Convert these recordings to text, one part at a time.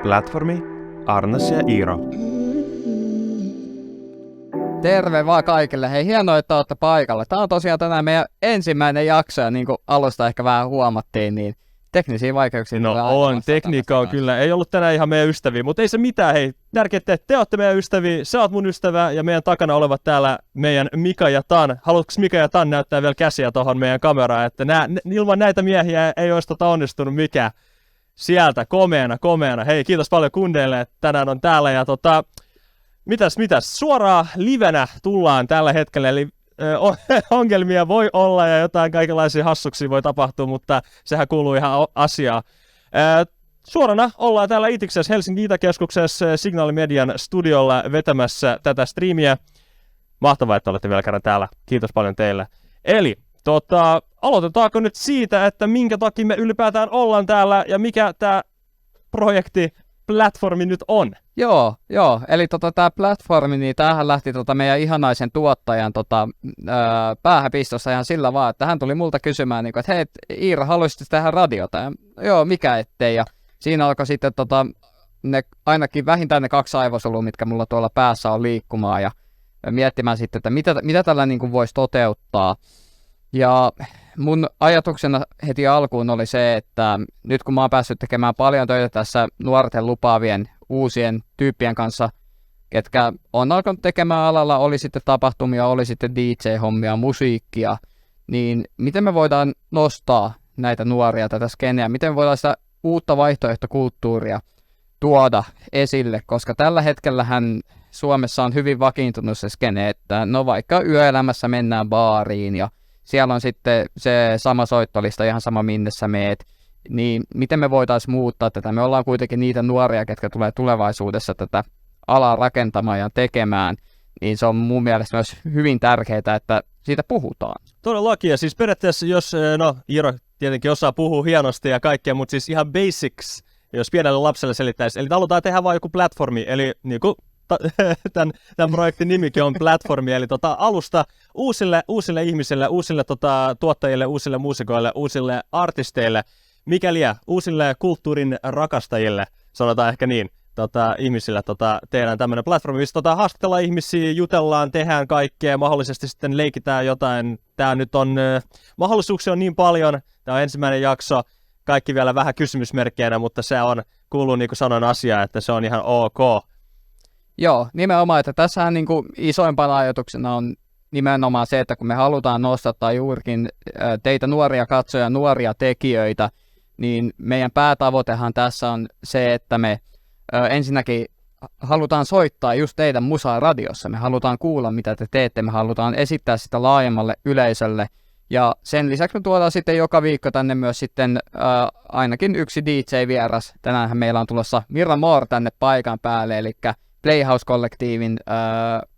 Platformi, Arnas ja Iiro. Terve vaan kaikille. Hei, hienoa, että olette paikalla. Tämä on tosiaan tänään meidän ensimmäinen jakso, ja niin kuin alusta ehkä vähän huomattiin, niin teknisiä vaikeuksia. No on, tekniikka on kyllä. Ei ollut tänään ihan meidän ystäviä, mutta ei se mitään. Hei, tärkeintä, että te olette meidän ystäviä, sä oot mun ystävä, ja meidän takana olevat täällä meidän Mika ja Tan. Haluatko Mika ja Tan näyttää vielä käsiä tuohon meidän kameraan, että ilman näitä miehiä ei olisi onnistunut mikään. Sieltä, komeana. Hei, kiitos paljon kundeille, että tänään on täällä, ja mitäs, suoraan livenä tullaan tällä hetkellä, eli ongelmia voi olla ja jotain kaikenlaisia hassuksia voi tapahtua, mutta sehän kuuluu ihan asiaan. Suorana ollaan täällä Itiksessä Helsingin Itäkeskuksessa Signaalimedian studiolla vetämässä tätä striimiä. Mahtavaa, että olette vielä kerran täällä. Kiitos paljon teille. Eli aloitetaanko nyt siitä, että minkä takia me ylipäätään ollaan täällä ja mikä tämä platformi nyt on? Joo. Eli tämä platformi, niin tämähän lähti meidän ihanaisen tuottajan päähänpistossa ihan sillä vaan, että hän tuli multa kysymään, niin kuin, että hei, Iiro, haluaisit tehdä radiota? Ja, joo, mikä ettei. Ja siinä alkoi sitten ainakin vähintään ne 2 aivosolua, mitkä mulla tuolla päässä on liikkumaan, ja miettimään sitten, että mitä tällä niin kuin voisi toteuttaa. Ja mun ajatuksena heti alkuun oli se, että nyt kun mä oon päässyt tekemään paljon töitä tässä nuorten lupaavien uusien tyyppien kanssa, ketkä on alkanut tekemään alalla, oli sitten tapahtumia, oli sitten DJ-hommia, musiikkia, niin miten me voidaan nostaa näitä nuoria tätä skeneä, miten me voidaan sitä uutta vaihtoehtokulttuuria tuoda esille, koska tällä hetkellähän Suomessa on hyvin vakiintunut se skene, että no vaikka yöelämässä mennään baariin ja siellä on sitten se sama soittolista, ihan sama minne sä meet, niin miten me voitaisiin muuttaa tätä? Me ollaan kuitenkin niitä nuoria, ketkä tulee tulevaisuudessa tätä alaa rakentamaan ja tekemään, niin se on mun mielestä myös hyvin tärkeää, että siitä puhutaan. Todellakin, ja siis periaatteessa jos, Iiro tietenkin osaa puhua hienosti ja kaikkea, mutta siis ihan basics, jos pienelle lapselle selittäisi, eli halutaan tehdä vain joku platformi, eli niin kuin tämän projektin nimikin on platformi, eli alusta uusille ihmisille, uusille tuottajille, uusille muusikoille, uusille artisteille, mikäli uusille kulttuurin rakastajille, sanotaan ehkä niin, ihmisille tehdään tämmöinen platformi, missä haastatellaan ihmisiä, jutellaan, tehdään kaikkea, mahdollisesti sitten leikitään jotain. Tämä nyt on, mahdollisuuksia on niin paljon, tämä on ensimmäinen jakso, kaikki vielä vähän kysymysmerkkeinä, mutta se kuuluu niin kuin sanoin asiaan, että se on ihan ok. Joo, nimenomaan, että tässähän niin kuin isoimpana ajatuksena on nimenomaan se, että kun me halutaan nostattaa juurikin teitä nuoria katsoja, nuoria tekijöitä, niin meidän päätavoitehan tässä on se, että me ensinnäkin halutaan soittaa just teidän musaa radiossa. Me halutaan kuulla, mitä te teette, me halutaan esittää sitä laajemmalle yleisölle. Ja sen lisäksi me tuodaan sitten joka viikko tänne myös sitten ainakin yksi DJ-vieras. Tänäänhän meillä on tulossa Mira Moore tänne paikan päälle, eli Playhouse-kollektiivin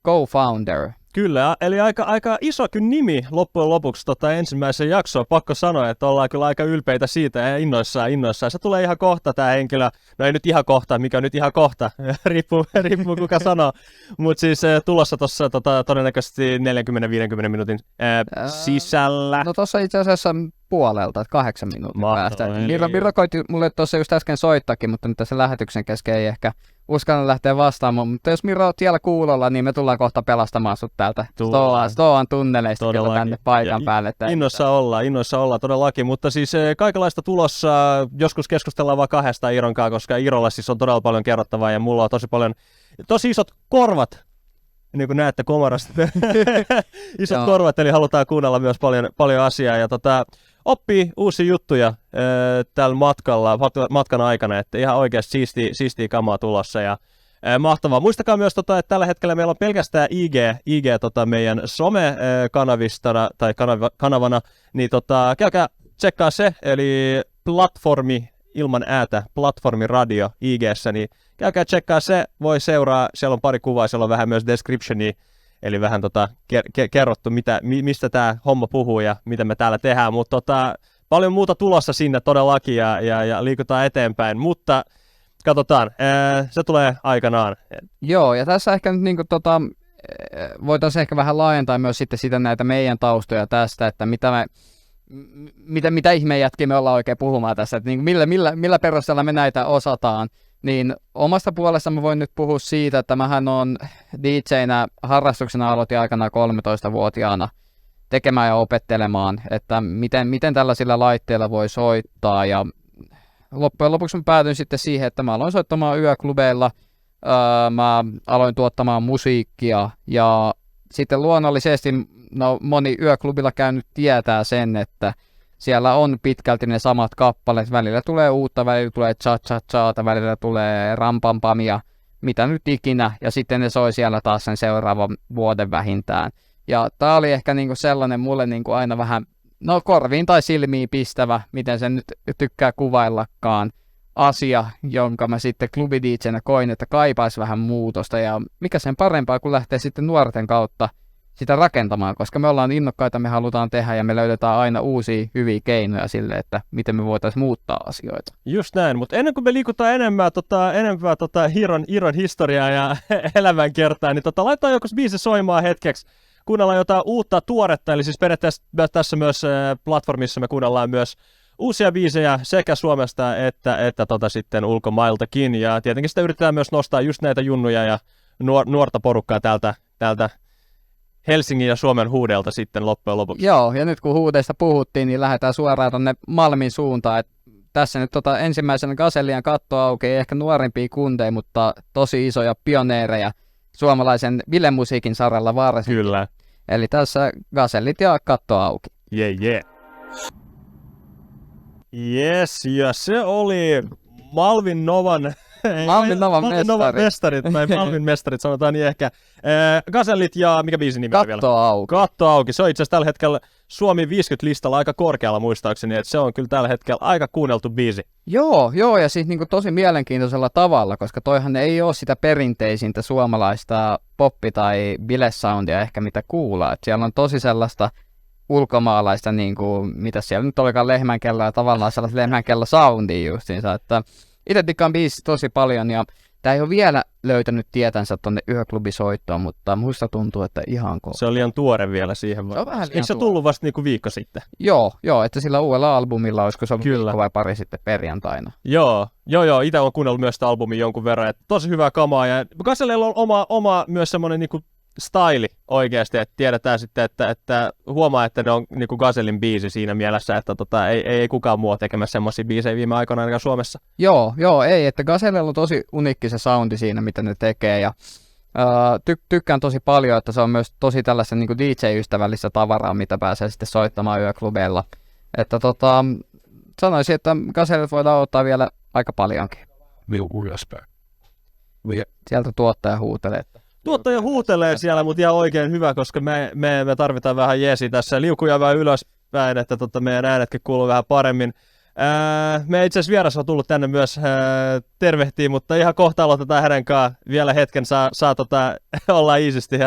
co-founder. Kyllä, eli aika iso kyllä nimi loppujen lopuksi ensimmäisen jaksoa. Pakko sanoa, että ollaan kyllä aika ylpeitä siitä ja innoissaan. Se tulee ihan kohta tämä henkilö. No ei nyt ihan kohta, mikä on nyt ihan kohta, riippuu kuka sanoo. Mutta siis tulossa tuossa todennäköisesti 40-50 minuutin sisällä. No tuossa itse asiassa puolelta, 8 minuutin päästä. Miro koitti mulle tuossa just äsken soittakin, mutta nyt tässä lähetyksen kesken ei ehkä uskalla lähteä vastaamaan, mutta jos Miro oot siellä kuulolla, niin me tullaan kohta pelastamaan sut täältä Stoan tunneleista tänne paikan päälle. Innoissa ollaan todellakin, mutta siis kaikenlaista tulossa, joskus keskustellaan vaan 2 Iironkaan, koska Iirolla siis on todella paljon kerrottavaa ja mulla on tosi isot korvat, niin kuin näette komarasta, isot korvat, eli halutaan kuunnella myös paljon asiaa ja oppii uusia juttuja tällä matkan aikana, että ihan oikeasti siistiä kamaa tulossa ja mahtavaa. Muistakaa myös, että tällä hetkellä meillä on pelkästään IG meidän some-kanavistana tai kanavana, niin käykää tsekkaa se, eli platformi ilman äätä, platformi radio IG:ssä, niin käykää tsekkaa se, voi seuraa, siellä on pari kuvaa, siellä on vähän myös descriptionia, eli vähän kerrottu, mistä tämä homma puhuu ja mitä me täällä tehdään, mutta paljon muuta tulossa sinne todellakin ja liikutaan eteenpäin, mutta katsotaan, se tulee aikanaan. Joo, ja tässä ehkä nyt niinku voitaisiin ehkä vähän laajentaa myös sitten sitä näitä meidän taustoja tästä, että mitä ihmeen jätkiä me ollaan oikein puhumaan tässä, että niin millä perusteella me näitä osataan. Niin omasta puolesta mä voin nyt puhua siitä, että mähän on DJ:nä harrastuksena aloitin aikana 13-vuotiaana tekemään ja opettelemaan, että miten tällaisilla laitteilla voi soittaa, ja loppujen lopuksi mä päätyin sitten siihen, että mä aloin soittamaan yöklubeilla, mä aloin tuottamaan musiikkia, ja sitten luonnollisesti moni yöklubilla käynyt tietää sen, että siellä on pitkälti ne samat kappaleet, välillä tulee uutta, välillä tulee cha-cha-chaata, välillä tulee rampampamia, mitä nyt ikinä, ja sitten ne soi siellä taas sen seuraavan vuoden vähintään. Ja tää oli ehkä niinku sellainen mulle niinku aina vähän, korviin tai silmiin pistävä, miten sen nyt tykkää kuvaillakaan, asia, jonka mä sitten klubi-DJ:nä koin, että kaipaisi vähän muutosta, ja mikä sen parempaa, kun lähtee sitten nuorten kautta sitä rakentamaan, koska me ollaan innokkaita, me halutaan tehdä, ja me löydetään aina uusia hyviä keinoja sille, että miten me voitaisiin muuttaa asioita. Just näin, mutta ennen kuin me liikutaan enemmän Iron historiaa ja elämänkertaa, niin laitetaan joku biisi soimaan hetkeksi. Kuunnellaan jotain uutta tuoretta, eli siis periaatteessa tässä myös platformissa me kuunnellaan myös uusia biisejä sekä Suomesta että sitten ulkomailtakin, ja tietenkin sitä yritetään myös nostaa just näitä junnuja ja nuorta porukkaa täältä Helsingin ja Suomen huudelta sitten loppujen lopuksi. Joo, ja nyt kun huudeista puhuttiin, niin lähdetään suoraan tonne Malmin suuntaan. Et tässä nyt ensimmäisenä Gazellien katto auki, ei ehkä nuorempia kundeja, mutta tosi isoja pioneereja suomalaisen bilemusiikin saralla varsinkin. Kyllä. Eli tässä Gazellit ja katto auki. Yes, ja se oli Malvin Novan mestarit, tai Malvin mestarit, sanotaan niin ehkä. Gazellit ja mikä biisin nimi oli vielä? Katto auki. Se on itse asiassa tällä hetkellä Suomi 50-listalla aika korkealla muistaakseni, että se on kyllä tällä hetkellä aika kuunneltu biisi. Joo, ja siis niin tosi mielenkiintoisella tavalla, koska toihan ei ole sitä perinteisintä suomalaista poppi- tai bilesoundia ehkä mitä kuullaan. Et siellä on tosi sellaista ulkomaalaista, niin kuin, mitä siellä nyt olikaan lehmänkelloa, ja tavallaan sellaista lehmänkello-soundia justiinsa, että itse dikkaan biisi tosi paljon, ja tää ei ole vielä löytänyt tietänsä tonne yöklubisoittoon, mutta muista tuntuu, että ihan kova. Se on liian tuore vielä siihen. Eikö se tullut vasta niinku viikko sitten? Joo, että sillä uudella albumilla olisiko se ollut viikko vai pari sitten perjantaina. Joo, itse olen kuunnellut myös sitä albumia jonkun verran, että tosi hyvää kamaa, ja Gazellilla on oma myös semmoinen niinku style oikeasti, että tiedetään sitten, että huomaa, että ne on niinku Gazellin biisi siinä mielessä, että ei kukaan muu tekemässä semmoisia biisejä viime aikoina ainakaan Suomessa. Joo, ei, että Gazellilla on tosi uniikki se soundi siinä, mitä ne tekee, ja tykkään tosi paljon, että se on myös tosi tällaista niinku DJ-ystävällistä tavaraa, mitä pääsee sitten soittamaan yöklubeilla. Että sanoisin, että Gazellit voidaan ottaa vielä aika paljonkin. Sieltä tuottaja huutelee. Tuottaja huutelee siellä, mutta ihan oikein hyvä, koska me tarvitaan vähän jeesi tässä. Liukuja vähän ylöspäin, että meidän äänetkin kuuluu vähän paremmin. Me itse asiassa vieras on tullut tänne myös tervehtiin, mutta ihan kohta aloitetaan hänen kanssaan. Vielä hetken saa olla iisisti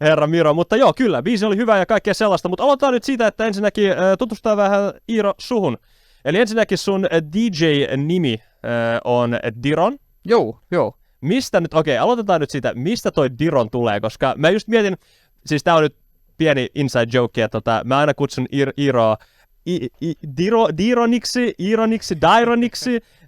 herra Miro. Mutta joo, kyllä, biisi oli hyvä ja kaikkea sellaista. Mutta aloitetaan nyt siitä, että ensinnäkin tutustaa vähän Iiro suhun. Eli ensinnäkin sun DJ-nimi on Diron. Joo. Mistä nyt, aloitetaan nyt siitä, mistä toi Diron tulee, koska mä just mietin, siis tää on nyt pieni inside joke, että mä aina kutsun Iroa Dironiksi,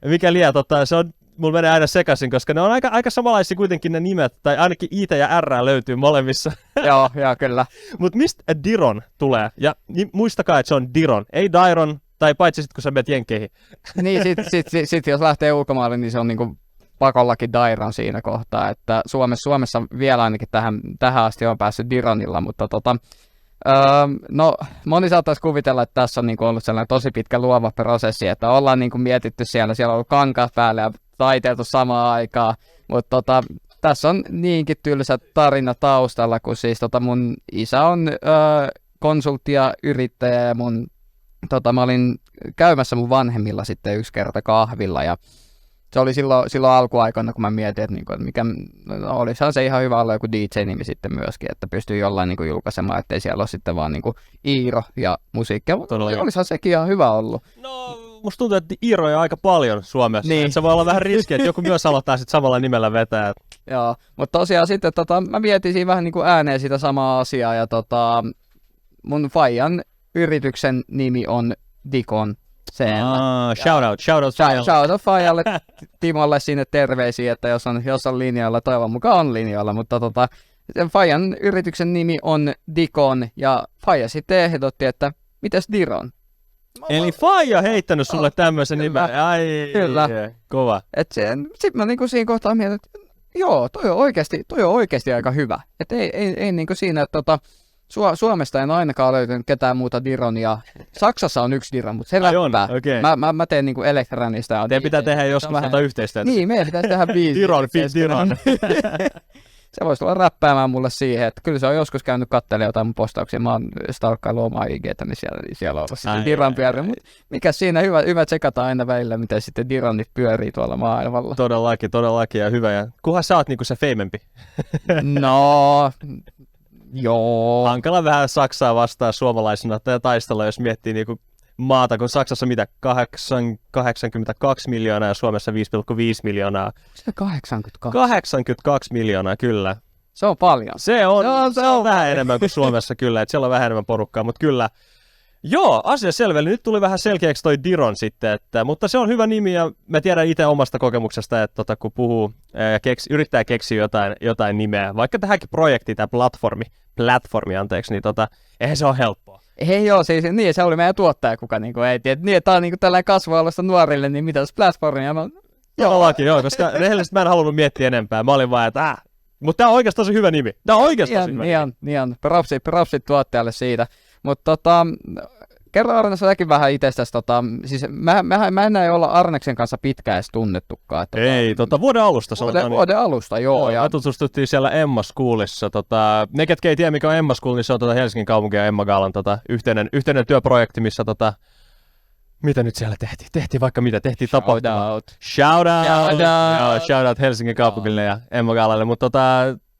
mikä liian, se on, mulla menee aina sekaisin, koska ne on aika samanlaisia kuitenkin ne nimet, tai ainakin I ja R löytyy molemmissa. Joo, kyllä. Mut mistä Diron tulee? Ja muistakaa, että se on Diron, ei Dairon, tai paitsi sit kun sä menet jenkkeihin. Niin, sit jos lähtee ulkomaille, niin se on niinku pakollakin Dairon siinä kohtaa, että Suomessa vielä ainakin tähän asti on päässyt Dironilla, mutta moni saattaisi kuvitella, että tässä on niinku ollut sellainen tosi pitkä luova prosessi, että ollaan niinku mietitty siellä on ollut kankaat päälle ja taiteiltu samaan aikaan, mutta tässä on niinkin tylsä tarina taustalla, kun siis mun isä on konsultti ja yrittäjä, ja mä olin käymässä mun vanhemmilla sitten yksi kerta kahvilla, ja se oli silloin alkuaikoina, kun mä mietin, että mikä olisihan se ihan hyvä olla joku DJ-nimi sitten myöskin, että pystyy jollain niin kuin julkaisemaan, ettei siellä ole sitten vaan niin kuin Iiro ja musiikkia. Olisihan sekin ihan hyvä ollut. No, musta tuntuu, että Iiroja on aika paljon Suomessa. Niin. Se voi olla vähän riski, että joku myös aloittaa sitten samalla nimellä vetää. Joo, mutta tosiaan sitten mä mietin siinä vähän niin kuin ääneen sitä samaa asiaa, ja mun faijan yrityksen nimi on Dikon. Shout out. Shout out Fajalle, Timolle sinne terveisiä, että jos on linjoilla, toivon mukaan on linjoilla, mutta Fajan yrityksen nimi on Dikon, ja Faja sitten ehdotti, että mitäs Diron? Eli Faija heittänyt sulle tämmöisen nimen. Ai, Kyllä. Kova. Sitten mä niinku siinä kohtaa mietin, että joo, toi on oikeasti aika hyvä. Että ei niinku siinä, että Suomesta en ainakaan löytänyt ketään muuta Dironia. Saksassa on yksi Diron, mutta se läppää. Okay. Mä teen niinku elektronista. Teidän pitää tehdä joskus yhteistyötä. Niin, meidän pitäisi tehdä biisi. Diron. Se voisi tulla räppäämään mulle siihen, että kyllä se on joskus käynyt katselemaan jotain mun postauksia. Mä oon stalkkaillut omaa IG:tä, niin siellä on ollut sitten Diron pyörii. Mutta mikä siinä hyvä tsekata aina välillä, miten sitten Dironit pyörii tuolla maailmalla. Todellakin ja hyvä. Ja kunhan sä oot niinku se famempi. No, joo. Hankala vähän Saksaa vastaan suomalaisena taistella, jos miettii niinku maata, kun Saksassa mitä 82 miljoonaa ja Suomessa 5,5 miljoonaa. Se 82. 82 miljoonaa, kyllä. Se on paljon. Se on vähän enemmän kuin Suomessa kyllä, että siellä on vähän enemmän porukkaa, mutta kyllä. Joo, asia selvä. Nyt tuli vähän selkeäksi toi Diron sitten, mutta se on hyvä nimi ja mä tiedän itse omasta kokemuksesta, että kun puhuu ja yrittää keksiä jotain nimeä, vaikka tähänkin projekti, tämä platformi, anteeksi, niin eihän se ole helppoa. Ei joo, siis niin, se oli meidän tuottaja, kuka niinku ei tiedä. Niin, tämä on niinku tällainen kasvualusta nuorille, niin mitä tässä platformia? Joo, koska rehellisesti mä en halunnut miettiä enempää. Mä olin vaan, että mutta tämä on oikeasti tosi hyvä nimi. Niin on. Propsit tuottajalle siitä. Mutta kerro Arne säkin vähän itsestäsi. Siis mä en olla Arneksen kanssa pitkään edes tunnettukaan. Että, ei, vuoden alusta. Vuoden alusta, joo. Me tutustuttiin siellä Emma Schoolissa. Ne, ketkä ei tiedä mikä on Emma School, niin se on Helsingin kaupungin ja Emma Gaalan yhteinen työprojekti, missä mitä nyt siellä tehtiin? Tehtiin vaikka mitä, tehtiin tapahtuma. Shout out Helsingin kaupungille ja Emma Gaalalle, mutta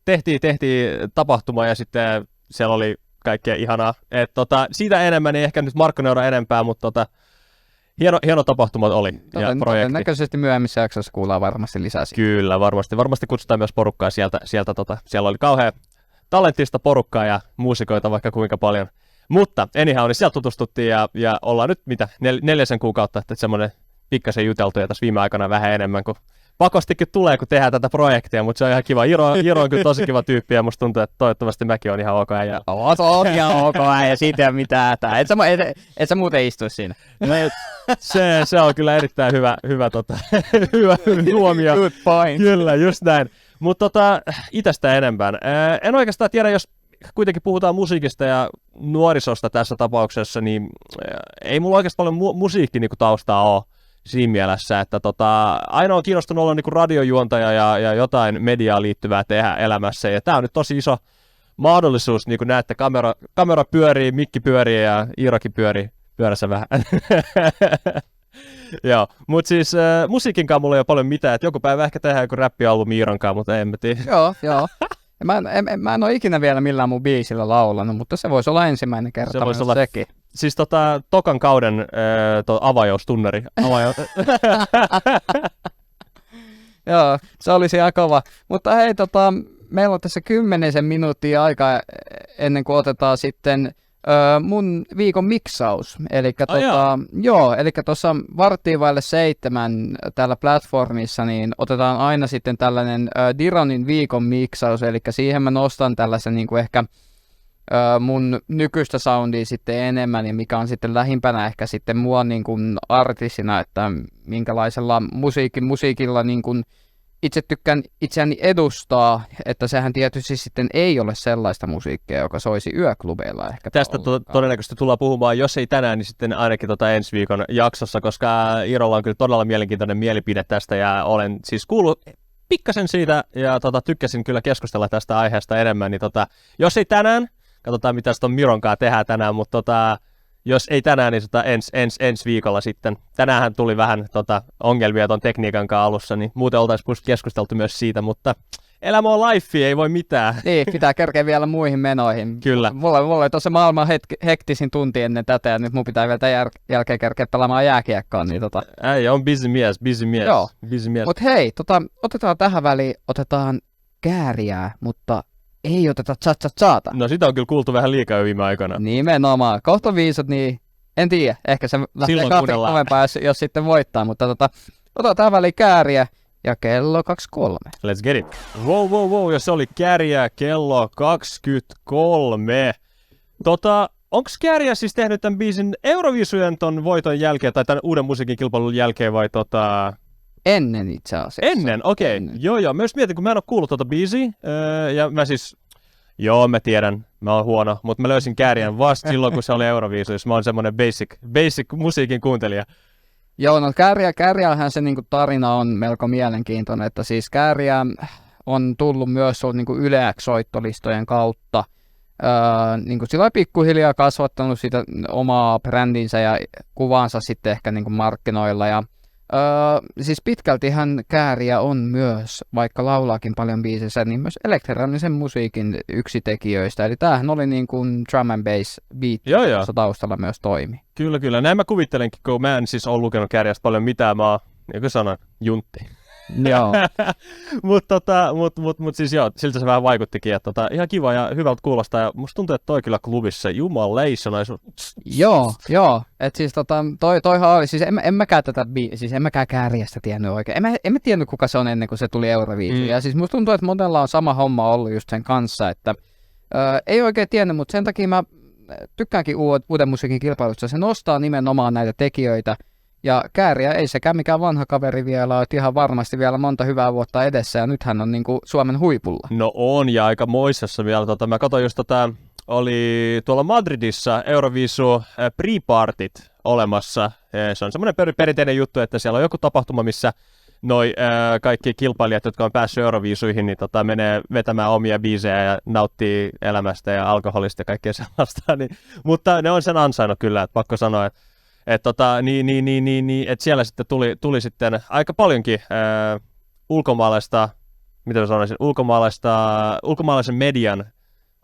tehtiin tapahtuma ja sitten siellä oli kaikkea ihanaa. Siitä enemmän ei ehkä nyt markkinoida enempää, mutta hieno tapahtuma oli ja projekti. Todennäköisesti myöhemmissä jaksoissa kuullaan varmasti lisää siitä. Kyllä, varmasti kutsutaan myös porukkaa sieltä siellä oli kauhean talenttista porukkaa ja muusikoita vaikka kuinka paljon. Mutta anyhow, niin sieltä tutustuttiin ja ollaan nyt 4 kuukautta, että semmoinen pikkasen juteltu ja tässä viime aikana vähän enemmän, kuin pakostikin tulee, kun tehdään tätä projektia, mutta se on ihan kiva. Iro on kyllä tosi kiva tyyppi ja musta tuntuu, että toivottavasti mäkin on ihan ok äijä. Oot ihan ok äijä, siitä ei ole mitään hätää. Et sä muuten istu siinä. Se on kyllä erittäin hyvä huomio. Good point. Kyllä, just näin. Mutta itestä enempään. En oikeastaan tiedä, jos kuitenkin puhutaan musiikista ja nuorisosta tässä tapauksessa, niin ei mulla oikeastaan paljon musiikki niinku taustaa ole siinä mielessä, että ainoa on kiinnostunut olla niinku radiojuontaja ja jotain mediaa liittyvää tehdä elämässä, ja tää on nyt tosi iso mahdollisuus, niin kuin näette, kamera pyörii, mikki pyörii ja Iirakin pyörii pyörässä vähän. Joo, mutta siis musiikinkaan mulla ei ole paljon mitään, että joku päivä ehkä tehdään joku räppialbumi Iirankaan, mutta en mä tiedä. Joo. Mä en ole ikinä vielä millään mun biisillä laulanut, mutta se voisi olla ensimmäinen kerta. Se voisi olla sekin. Siis tokan kauden avajoustunneri. Joo, se olisi ihan kova. Mutta hei, meillä on tässä 10 minuuttia aikaa ennen kuin otetaan sitten mun viikon miksaus. Elikkä tuossa 6:15 täällä platformissa, niin otetaan aina sitten tällainen Dironin viikon miksaus, eli siihen mä nostan tällaisen niin kuin ehkä mun nykyistä soundia sitten enemmän, ja mikä on sitten lähimpänä ehkä sitten mua niin kuin artistina, että minkälaisella musiikilla niin kuin itse tykkään itseäni edustaa, että sehän tietysti sitten ei ole sellaista musiikkia, joka soisi yöklubeilla ehkä. Tästä todennäköisesti tullaan puhumaan, jos ei tänään, niin sitten ainakin ensi viikon jaksossa, koska Iirolla on kyllä todella mielenkiintoinen mielipide tästä, ja olen siis kuullut pikkasen siitä, ja tykkäsin kyllä keskustella tästä aiheesta enemmän, niin jos ei tänään, katsotaan mitä sitten Mironkaan tehdään tänään, mutta jos ei tänään, niin ensi viikolla sitten. Tänäänhän tuli vähän ongelmia ton tekniikan kanssa alussa, niin muuten oltaisiin keskusteltu myös siitä, mutta elämä on life, ei voi mitään. Niin, pitää kerkeä vielä muihin menoihin. Kyllä. Mulla oli tuossa maailman hektisin tunti ennen tätä, ja nyt mun pitää vielä tämän jälkeen kerkeä pelaamaan jääkiekkoa. Niin Äijä on busy mies. Joo. Busy mies. Mut hei, otetaan tähän väliin, otetaan kääriää, mutta ei oteta cha-cha-chaata. No sitä on kyllä kuultu vähän liikaa viime aikoina. Nimenomaan. Kohta viisot, niin En tiedä, ehkä se lähtee Silloin kahteen kuunnellaan. kovempaa, jos sitten voittaa, mutta otetaan väliin Kääriä ja kello 23. Let's get it. Wow, ja se oli Kääriä kello 23. Onks Kääriä siis tehnyt tämän biisin Euroviisujen ton voiton jälkeen, tai tämän uuden musiikin kilpailun jälkeen, vai Ennen itse asiassa. Ennen, okei. Ennen. Joo. Mä just mietin, kun mä en oo kuullut tuota biisiä, ja mä siis, mä tiedän, mä oon huono, mutta mä löysin Kääriän vasta silloin, kun se oli Euroviisuissa. Mä oon semmonen basic musiikin kuuntelija. Joo, no Kääriähän se niinku tarina on melko mielenkiintoinen, että siis Kääriä on tullut myös niinku Yle-soittolistojen kautta. Niinku sillä pikkuhiljaa kasvattanut sitä omaa brändinsä ja kuvaansa sitten ehkä niinku markkinoilla. Ja, siis pitkältihän Kääriä on myös, vaikka laulaakin paljon biisissä, niin myös elektronisen musiikin yksi tekijöistä. Eli tämähän oli niin kuin drum and bass beat, jossa taustalla myös toimi. Kyllä. Näin mä kuvittelenkin, kun mä en siis ole lukenut Kääriästä paljon mitään, mä oon, niin kuin sanoin, juntti. Joo. Mutta siis joo, siltä se vähän vaikuttikin, että ihan kiva ja hyvältä kuulostaa, ja musta tuntuu, että toi kyllä klubissa jumalaisonaisuus. Joo, että siis toihan oli, siis en mäkään siis en mäkään Kääriästä tiennyt oikein, en mä tiennyt kuka se on ennen kuin se tuli Euroviisuun, ja siis musta tuntuu, että monella on sama homma ollut just sen kanssa, että ei oikein tiennyt, mutta sen takia mä tykkäänkin uuden musiikin kilpailusta, se nostaa nimenomaan näitä tekijöitä. Ja Kääriä ei sekään mikään vanha kaveri vielä, että ihan varmasti vielä monta hyvää vuotta edessä, ja nyt hän on niinku Suomen huipulla. No on, ja aika moissassa vielä. Mä katsoin just oli tuolla Madridissa Euroviisu pre-partit olemassa. Se on semmoinen perinteinen juttu, että siellä on joku tapahtuma, missä kaikki kilpailijat, jotka on päässyt Euroviisuihin, niin menee vetämään omia biisejä ja nauttii elämästä ja alkoholista ja kaikkea sellaista. Mutta ne on sen ansainnut kyllä, että pakko sanoa, että että siellä sitten tuli sitten aika paljonkin ulkomaalaista, mitä mä sanoisin, ulkomaalaisen median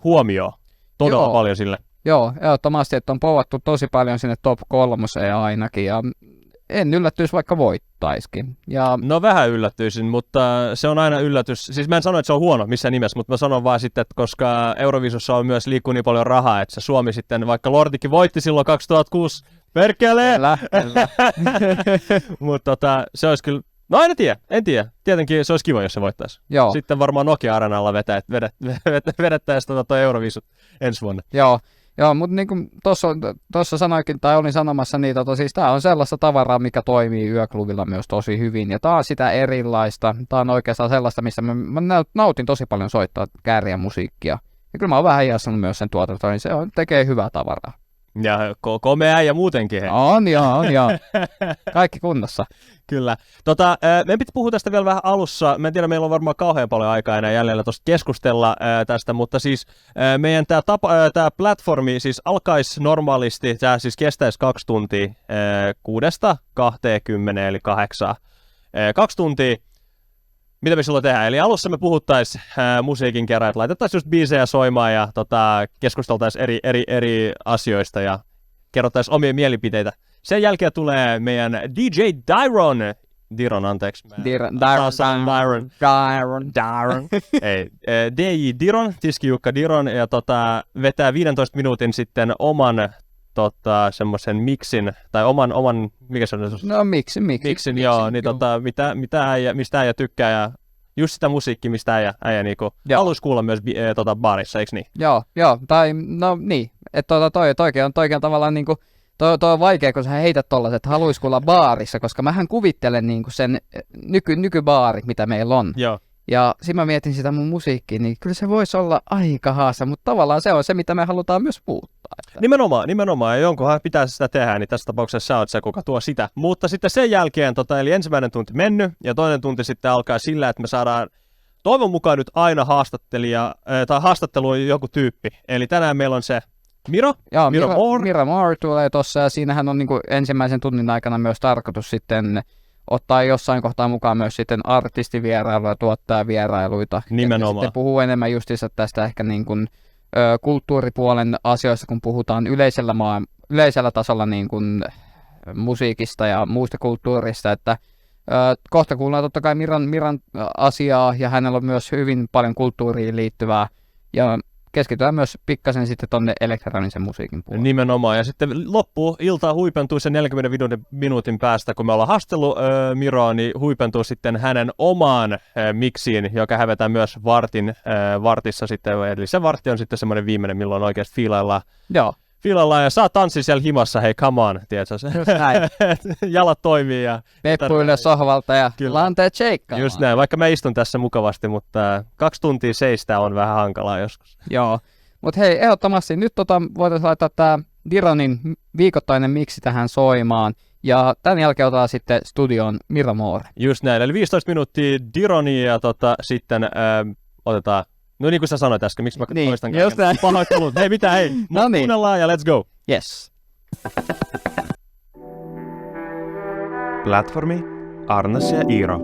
huomioon. Todella paljon sille. Joo, ehdottomasti, että on povattu tosi paljon sinne top 3 ainakin, ja en yllättyisi vaikka voittaisikin. Ja... No vähän yllättyisin, mutta se on aina yllätys. Siis mä en sano, että se on huono missään nimessä, mutta mä sanon vaan sitten, että koska Euroviisussa on myös liikkuu niin paljon rahaa, että se Suomi sitten, vaikka Lordikin voitti silloin 2006, perkele! Kyllä. Mutta se olisi kyllä, no en tiedä. Tietenkin se olisi kiva, jos se voittaisi. Joo. Sitten varmaan Nokia-arenalla vedettäisiin toi Euroviisut ensi vuonna. Joo, mutta niin kuin tuossa sanoikin, tai olin sanomassa, niin siis tämä on sellaista tavaraa, mikä toimii yöklubilla myös tosi hyvin, ja tämä on sitä erilaista, tämä on oikeastaan sellaista, missä mä nautin tosi paljon soittaa Kääriän musiikkia, ja kyllä mä oon vähän hiassanut myös sen tuotantoa, niin se tekee hyvää tavaraa. Ja komea äijä muutenkin. He. On joo. Kaikki kunnossa. Kyllä. Meidän piti puhua tästä vielä vähän alussa. Mä en tiedä, meillä on varmaan kauhean paljon aikaa enää jäljellä tuosta keskustella tästä, mutta siis meidän tämä platformi siis alkaisi normaalisti, tämä siis kestäisi 2 tuntia 6-20 eli 8. 2 tuntia. Mitä me silloin tehdään? Eli alussa me puhuttaisiin musiikin kerran, että laitettaisiin just biisejä soimaan ja keskusteltaisiin eri asioista ja kerrottaisiin omia mielipiteitä. Sen jälkeen tulee meidän DJ Diron, anteeksi. Diron. Ei, DJ Diron, Tiski-Jukka Diron, ja vetää 15 minuutin sitten oman semmoisen mixin, tai oman mikä se on? No mixin, joo, niin mistä äijä tykkää, ja just sitä musiikkia, mistä äijä niinku haluaisi kuulla myös baarissa, eikö niin? Joo, tai no niin, että toikin on tavallaan niinku, toi on vaikea, kun sä heität tollaset, että haluaisi kuulla baarissa, koska mähän kuvittelen niinku sen nykybaarit, mitä meillä on. Joo. Ja siinä mä mietin sitä mun musiikkia, niin kyllä se voisi olla aika haasta, mutta tavallaan se on se, mitä me halutaan myös muuttaa. Että... Nimenomaan, ja jonkunhan pitää sitä tehdä, niin tässä tapauksessa sä oot se, kuka tuo sitä. Mutta sitten sen jälkeen, eli ensimmäinen tunti mennyt, ja toinen tunti sitten alkaa sillä, että me saadaan toivon mukaan nyt aina haastatteluun joku tyyppi. Eli tänään meillä on se Miro. Joo, Miro Moore tulee tossa, ja siinähän on niinku ensimmäisen tunnin aikana myös tarkoitus sitten ottaa jossain kohtaa mukaan myös sitten artistivierailuja, tuottajavierailuita. Nimenomaan. Sitten puhuu enemmän justiinsa tästä ehkä niin kuin, kulttuuripuolen asioista, kun puhutaan yleisellä tasolla niin kuin, musiikista ja muusta kulttuurista, että kohta kuullaan totta kai Miran asiaa, ja hänellä on myös hyvin paljon kulttuuriin liittyvää, ja keskitytään myös pikkasen sitten tonne elektronisen musiikin puolelle. Nimenomaan. Ja sitten ilta huipentuu sen 40 minuutin päästä, kun me ollaan haastellut Miroa, niin huipentuu sitten hänen omaan miksiin, joka hävetään myös vartissa sitten. Eli se vartti on sitten semmoinen viimeinen, milloin oikeasti fiilaillaan. Joo. Ja saa tanssia siellä himassa, hei come on, tiedätkö? Jalat toimii ja... Peppuille sohvalta ja lanteet sheikkaamaan. Just näin, vaikka mä istun tässä mukavasti, mutta 2 tuntia seistä on vähän hankalaa joskus. Joo, mutta hei, ehdottomasti nyt voitaisiin laittaa tämä Dironin viikoittainen miksi tähän soimaan. Ja tämän jälkeen otetaan sitten studioon Miro Moore. Just näin, eli 15 minuuttia Dironia ja sitten otetaan... No niin kuin sä sanoit äsken, miksi mä toistan kaiken? Pahoittelut. Hei, mitä hei? No niin. Kuunnellaan ja let's go. Yes. Platformi, Arnas ja Iiro.